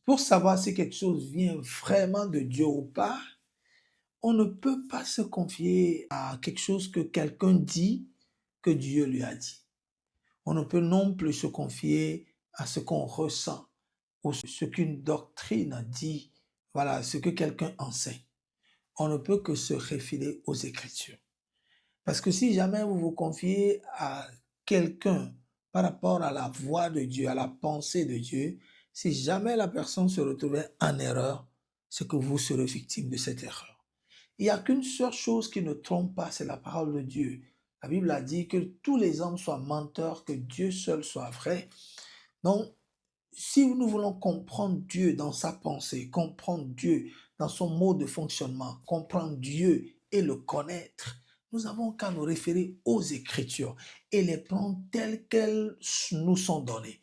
Pour savoir si quelque chose vient vraiment de Dieu ou pas, on ne peut pas se confier à quelque chose que quelqu'un dit que Dieu lui a dit. On ne peut non plus se confier à ce qu'on ressent ou ce qu'une doctrine dit, voilà, ce que quelqu'un enseigne. On ne peut que se référer aux Écritures. Parce que si jamais vous vous confiez à quelqu'un par rapport à la voix de Dieu, à la pensée de Dieu, si jamais la personne se retrouvait en erreur, c'est que vous serez victime de cette erreur. Il n'y a qu'une seule chose qui ne trompe pas, c'est la parole de Dieu. La Bible a dit que tous les hommes soient menteurs, que Dieu seul soit vrai. Donc, si nous voulons comprendre Dieu dans sa pensée, comprendre Dieu dans son mode de fonctionnement, comprendre Dieu et le connaître, nous avons qu'à nous référer aux Écritures et les prendre telles qu'elles nous sont données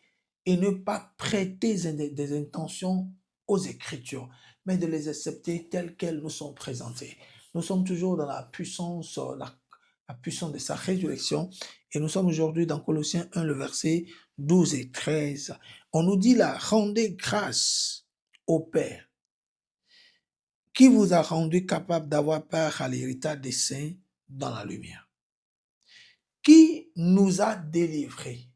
et ne pas prêter des intentions aux Écritures, mais de les accepter telles qu'elles nous sont présentées. Nous sommes toujours dans la puissance, la puissance de sa résurrection et nous sommes aujourd'hui dans Colossiens 1, le verset 12 et 13. On nous dit là, rendez grâce au Père qui vous a rendu capable d'avoir part à l'héritage des saints dans la lumière, qui nous a délivrés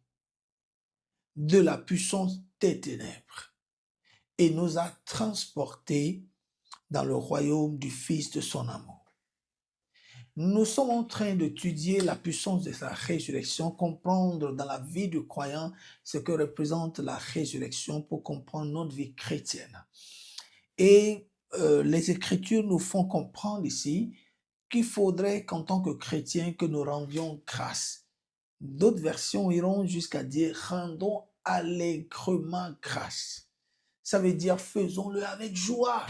de la puissance des ténèbres et nous a transportés dans le royaume du Fils de son amour. Nous sommes en train d'étudier la puissance de sa résurrection, comprendre dans la vie du croyant ce que représente la résurrection pour comprendre notre vie chrétienne. Et les Écritures nous font comprendre ici qu'il faudrait qu'en tant que chrétiens, que nous rendions grâce. D'autres versions iront jusqu'à dire rendons allègrement grâce. Ça veut dire faisons-le avec joie.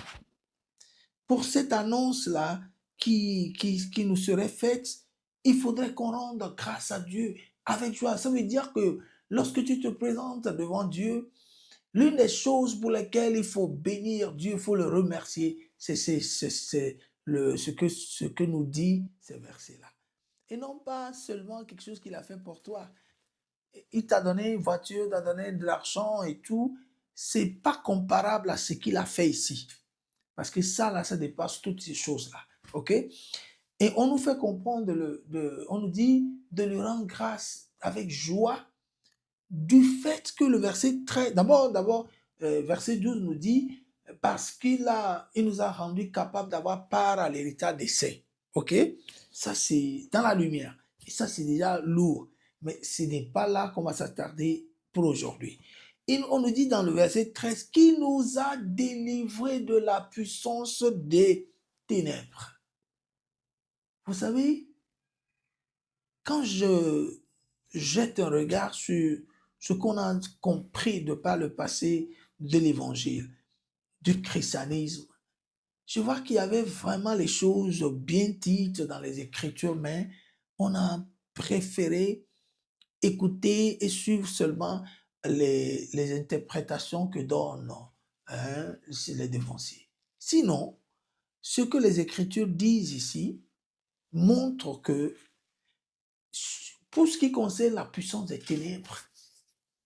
Pour cette annonce-là qui nous serait faite, il faudrait qu'on rende grâce à Dieu avec joie. Ça veut dire que lorsque tu te présentes devant Dieu, l'une des choses pour lesquelles il faut bénir Dieu, il faut le remercier, c'est ce que nous dit ces versets-là. Et non pas seulement quelque chose qu'il a fait pour toi. Il t'a donné une voiture, il t'a donné de l'argent et tout. C'est pas comparable à ce qu'il a fait ici. Parce que ça, là, ça dépasse toutes ces choses-là. OK? Et on nous fait comprendre, on nous dit de lui rendre grâce avec joie du fait que le verset 13, verset 12 nous dit, parce il nous a rendu capable d'avoir part à l'héritage des saints. OK? Ça, c'est dans la lumière. Et ça, c'est déjà lourd. Mais ce n'est pas là qu'on va s'attarder pour aujourd'hui. Et on nous dit dans le verset 13, qui nous a délivrés de la puissance des ténèbres. Vous savez, quand je jette un regard sur ce qu'on a compris de par le passé de l'évangile, du christianisme, je vois qu'il y avait vraiment les choses bien dites dans les Écritures, mais on a préféré écouter et suivre seulement les interprétations que donnent les dévanciers. Sinon, ce que les Écritures disent ici montre que pour ce qui concerne la puissance des ténèbres,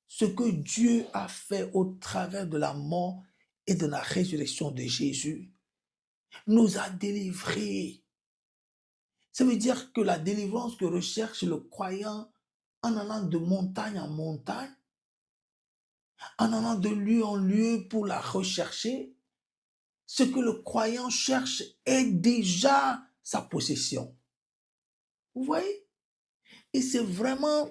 ce que Dieu a fait au travers de la mort et de la résurrection de Jésus nous a délivrés. Ça veut dire que la délivrance que recherche le croyant en allant de montagne en montagne, en allant de lieu en lieu pour la rechercher, ce que le croyant cherche est déjà sa possession. Vous voyez? Et c'est vraiment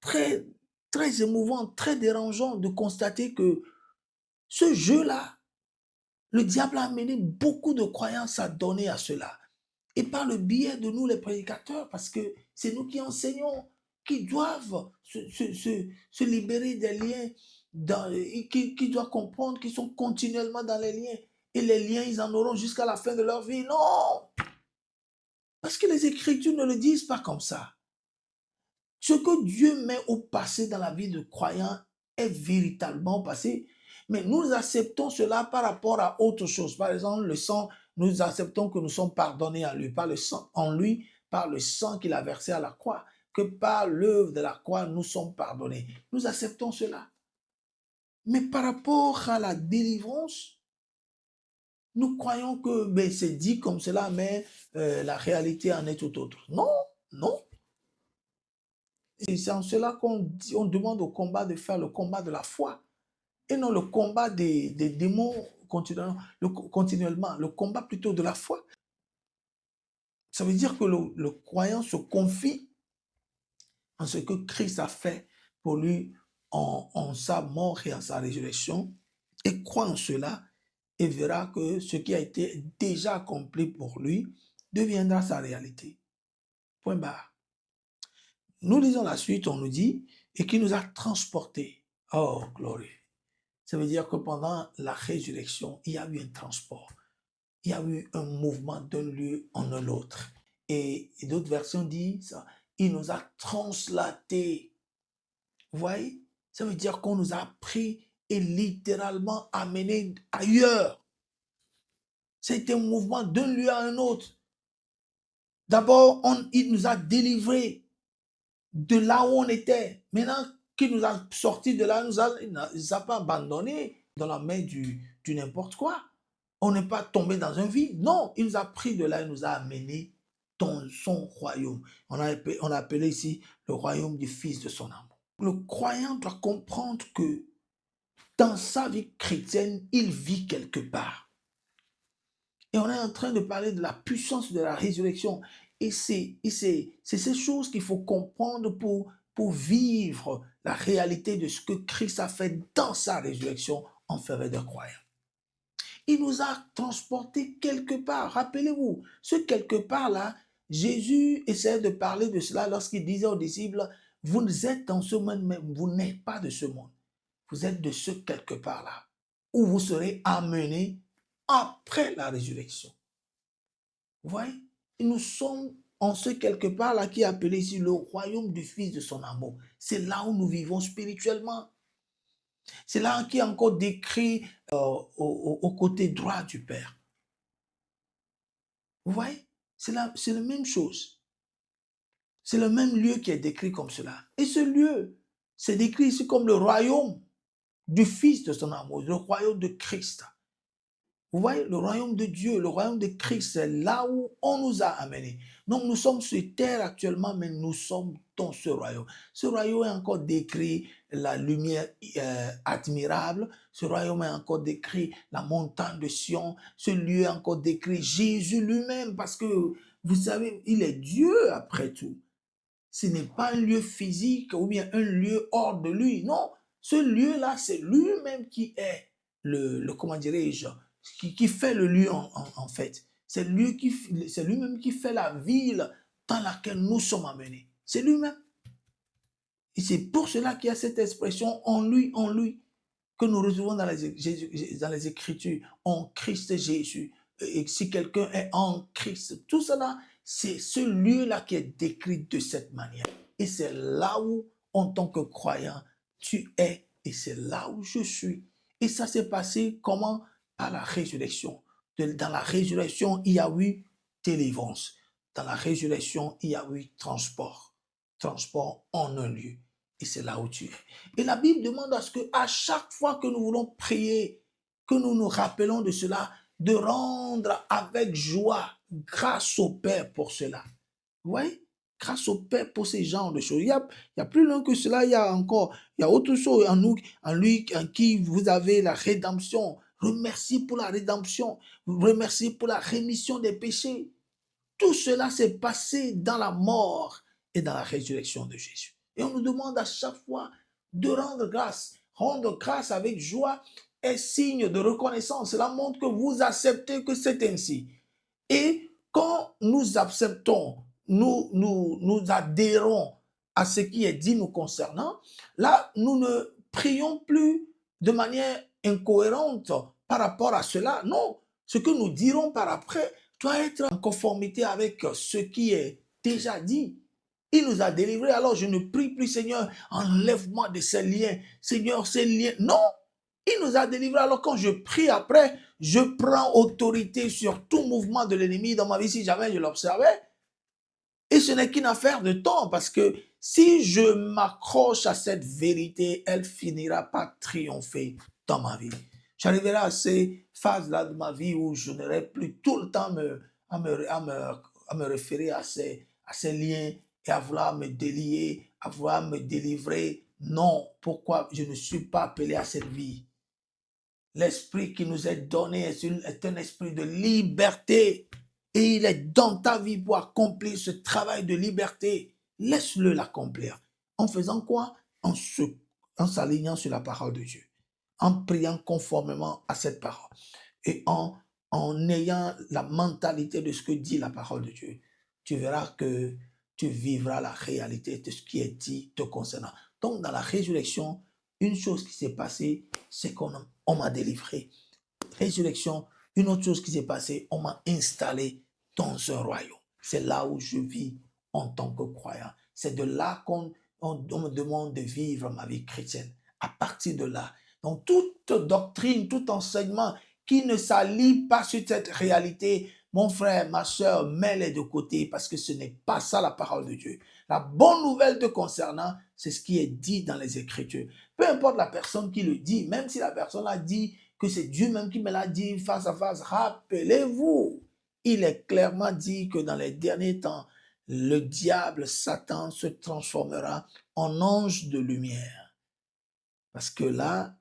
très, très émouvant, très dérangeant de constater que ce jeu-là, le diable a amené beaucoup de croyances à donner à cela. Et par le biais de nous, les prédicateurs, parce que c'est nous qui enseignons, qui doivent se libérer des liens, qui doivent comprendre qu'ils sont continuellement dans les liens. Et les liens, ils en auront jusqu'à la fin de leur vie. Non! Parce que les Écritures ne le disent pas comme ça. Ce que Dieu met au passé dans la vie de croyant est véritablement passé. Mais nous acceptons cela par rapport à autre chose. Par exemple, le sang, nous acceptons que nous sommes pardonnés en lui, par le sang, en lui, par le sang qu'il a versé à la croix, que par l'œuvre de la croix, nous sommes pardonnés. Nous acceptons cela. Mais par rapport à la délivrance, nous croyons que c'est dit comme cela, mais la réalité en est tout autre. Non, non. Et c'est en cela on demande au combat de faire le combat de la foi et non le combat des démons continuellement, le combat plutôt de la foi. Ça veut dire que le croyant se confie en ce que Christ a fait pour lui en sa mort et en sa résurrection et croit en cela et verra que ce qui a été déjà accompli pour lui deviendra sa réalité. Point barre. Nous lisons la suite, on nous dit, et qui nous a transportés. Oh, gloire. Ça veut dire que pendant la résurrection, il y a eu un transport. Il y a eu un mouvement d'un lieu en un autre. Et d'autres versions disent, il nous a translatés. Vous voyez? Ça veut dire qu'on nous a pris et littéralement amenés ailleurs. C'était un mouvement d'un lieu à un autre. D'abord, il nous a délivrés de là où on était. Maintenant qu'il nous a sortis de là, il ne nous a pas abandonnés dans la main du n'importe quoi. On n'est pas tombé dans un vide. Non, il nous a pris de là, il nous a amenés dans son royaume. On a appelé ici le royaume du Fils de son amour. Le croyant doit comprendre que dans sa vie chrétienne, il vit quelque part. Et on est en train de parler de la puissance de la résurrection. Et c'est ces choses qu'il faut comprendre pour vivre la réalité de ce que Christ a fait dans sa résurrection en faveur des croyants. Il nous a transportés quelque part. Rappelez-vous, ce quelque part-là, Jésus essayait de parler de cela lorsqu'il disait aux disciples, vous êtes dans ce monde, mais vous n'êtes pas de ce monde. Vous êtes de ce quelque part-là, où vous serez amenés après la résurrection. Vous voyez? Et nous sommes en ce quelque part-là qui est appelé ici le royaume du Fils de son amour. C'est là où nous vivons spirituellement. C'est là qui est encore décrit au côté droit du Père. Vous voyez? C'est la même chose. C'est le même lieu qui est décrit comme cela. Et ce lieu, c'est décrit ici comme le royaume du Fils de son amour, le royaume de Christ. Vous voyez, le royaume de Dieu, le royaume de Christ, c'est là où on nous a amenés. Donc nous sommes sur terre actuellement, mais nous sommes dans ce royaume. Ce royaume est encore décrit la lumière admirable. Ce royaume est encore décrit la montagne de Sion. Ce lieu est encore décrit Jésus lui-même, parce que vous savez, il est Dieu après tout. Ce n'est pas un lieu physique ou bien un lieu hors de lui. Non, ce lieu-là, c'est lui-même qui est comment dirais-je, qui fait le lieu en fait. C'est lui-même qui fait la ville dans laquelle nous sommes amenés. C'est lui-même. Et c'est pour cela qu'il y a cette expression en lui, que nous retrouvons dans les Écritures, en Christ Jésus. Et si quelqu'un est en Christ, tout cela, c'est ce lieu-là qui est décrit de cette manière. Et c'est là où, en tant que croyant, tu es. Et c'est là où je suis. Et ça s'est passé comment? Par la résurrection. Dans la résurrection, il y a eu délivrance. Dans la résurrection, il y a eu transport. Transport en un lieu. Et c'est là où tu es. Et la Bible demande à ce qu'à chaque fois que nous voulons prier, que nous nous rappelons de cela, de rendre avec joie grâce au Père pour cela. Vous voyez? Grâce au Père pour ces genres de choses. Il y a plus loin que cela, il y a autre chose en nous, en lui, en qui vous avez la rédemption. Remerciez pour la rédemption. Remerciez pour la rémission des péchés. Tout cela s'est passé dans la mort et dans la résurrection de Jésus. Et on nous demande à chaque fois de rendre grâce. Rendre grâce avec joie est signe de reconnaissance. Cela montre que vous acceptez que c'est ainsi. Et quand nous acceptons, nous adhérons à ce qui est dit nous concernant, là, nous ne prions plus de manière incohérente par rapport à cela. Non, ce que nous dirons par après doit être en conformité avec ce qui est déjà dit. Il nous a délivrés, alors je ne prie plus, Seigneur, enlève-moi de ces liens. Seigneur, ces liens. Non, il nous a délivrés, alors quand je prie après, je prends autorité sur tout mouvement de l'ennemi dans ma vie si jamais je l'observais. Et ce n'est qu'une affaire de temps, parce que si je m'accroche à cette vérité, elle finira par triompher dans ma vie. J'arriverai à ces phases-là de ma vie où je n'aurai plus tout le temps à me référer à ces liens et à vouloir me délier, à vouloir me délivrer. Non, pourquoi je ne suis pas appelé à cette vie? L'esprit qui nous est donné est un esprit de liberté. Et il est dans ta vie pour accomplir ce travail de liberté. Laisse-le l'accomplir. En faisant quoi? En s'alignant sur la parole de Dieu. En priant conformément à cette parole. Et en ayant la mentalité de ce que dit la parole de Dieu. Tu verras que tu vivras la réalité de ce qui est dit te concernant. Donc, dans la résurrection, une chose qui s'est passée, c'est qu'on m'a délivré. Résurrection, une autre chose qui s'est passée, on m'a installé dans un royaume. C'est là où je vis en tant que croyant. C'est de là qu'on me demande de vivre ma vie chrétienne. À partir de là, donc toute doctrine, tout enseignement qui ne s'allie pas sur cette réalité, mon frère, ma soeur, mets-les de côté parce que ce n'est pas ça la parole de Dieu. La bonne nouvelle te concernant, c'est ce qui est dit dans les Écritures. Peu importe la personne qui le dit, même si la personne a dit que c'est Dieu même qui me l'a dit face à face, rappelez-vous, il est clairement dit que dans les derniers temps, le diable, Satan, se transformera en ange de lumière. Parce que là,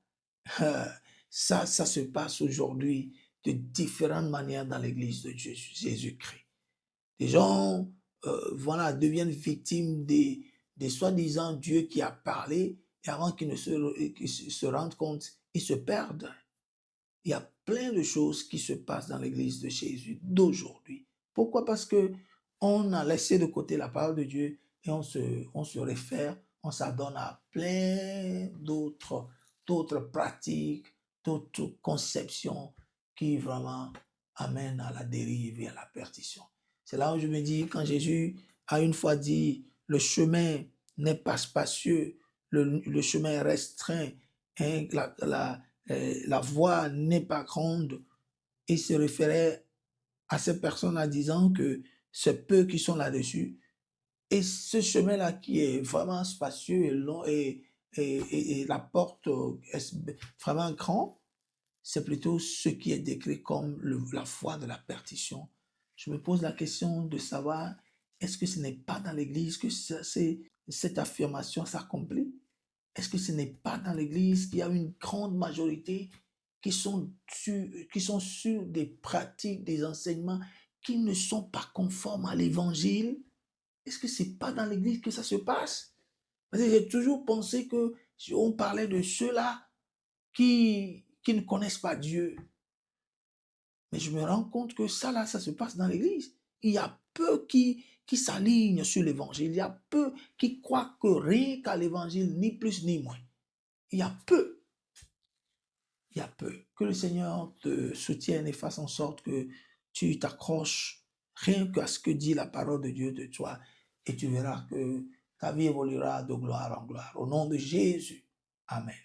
ça se passe aujourd'hui de différentes manières dans l'église de Jésus-Christ. Les gens deviennent victimes des soi-disant Dieu qui a parlé, et avant qu'ils se rendent compte, ils se perdent. Il y a plein de choses qui se passent dans l'église de Jésus d'aujourd'hui. Pourquoi? Parce que on a laissé de côté la parole de Dieu et on se réfère, on s'adonne à plein d'autres pratiques, d'autres conceptions qui vraiment amènent à la dérive et à la perdition. C'est là où je me dis, quand Jésus a une fois dit, le chemin n'est pas spacieux, le chemin est restreint, hein, la voie n'est pas grande, il se référait à ces personnes en disant que c'est peu qui sont là-dessus. Et ce chemin-là qui est vraiment spacieux et long et la porte est vraiment grand, c'est plutôt ce qui est décrit comme la voie de la perdition. Je me pose la question de savoir, est-ce que ce n'est pas dans l'Église que cette affirmation s'accomplit? Est-ce que ce n'est pas dans l'Église qu'il y a une grande majorité qui sont sur des pratiques, des enseignements qui ne sont pas conformes à l'Évangile? Est-ce que ce n'est pas dans l'Église que ça se passe? Parce que j'ai toujours pensé que si on parlait de ceux-là qui ne connaissent pas Dieu. Mais je me rends compte que ça, là, ça se passe dans l'Église. Il y a peu qui s'alignent sur l'Évangile. Il y a peu qui croient que rien qu'à l'Évangile, ni plus ni moins. Il y a peu. Il y a peu. Que le Seigneur te soutienne et fasse en sorte que tu t'accroches rien qu'à ce que dit la parole de Dieu de toi. Et tu verras que ta vie évoluera de gloire en gloire. Au nom de Jésus. Amen.